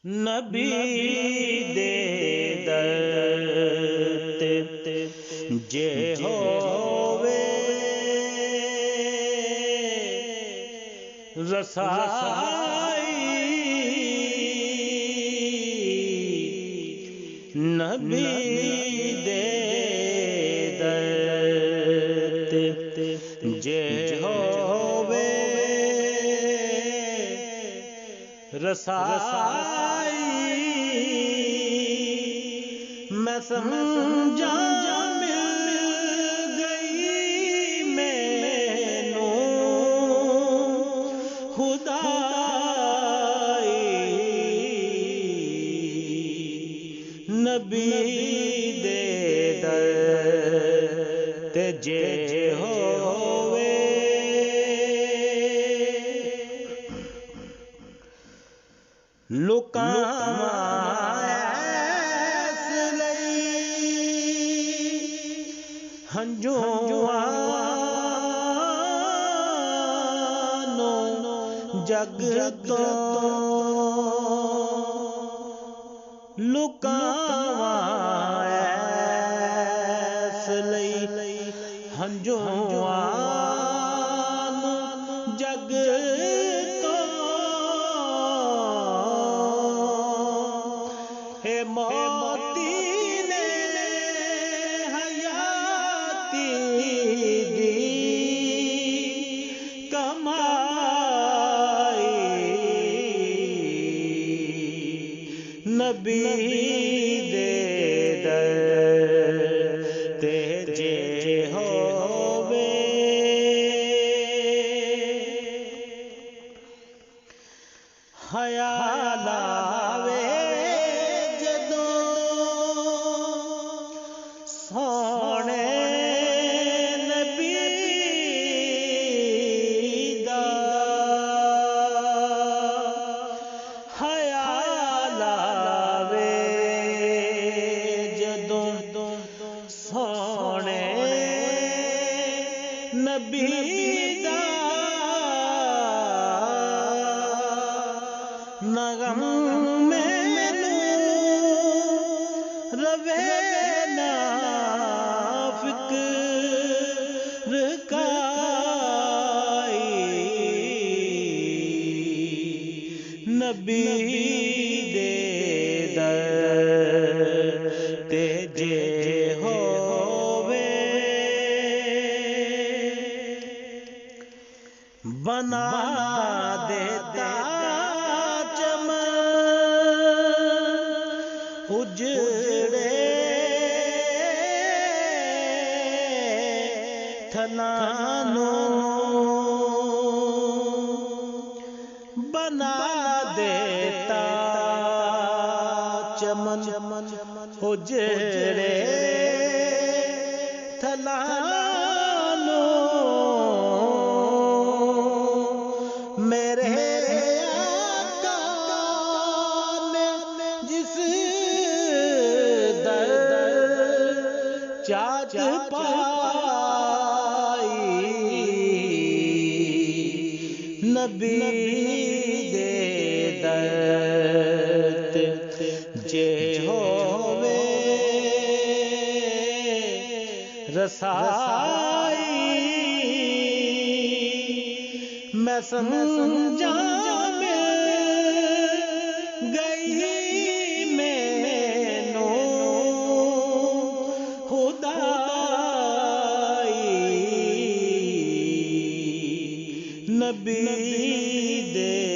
नबी दे दर ते जे होवे रसाई नबी दे दर ते जे होवे रसाई मैं समझा मिल गई मैनू खुदाई नबी दे दर ते जे होवे लुकावां ऐस लई हंजुआनो जग तो लुकावां ऐस लई हंजुआनो जग मोती ने हयाती दी कमाई नबी दे दर ते जे होवे ख्याल आवे सोने नबी दा ख्याल आवे जदों सोने नबी दा नगम मैनू रवे ना फिक्र काई नबी दे दर ते जे होवे बना देता चमन उजड़े थलानो बना देता चमन उजड़े थलानो मेरे आका ने जिस दर चाहत नबी दे दर जे होवे रसाई मैं समझा मिल गई मैनू खुदाई नबी दे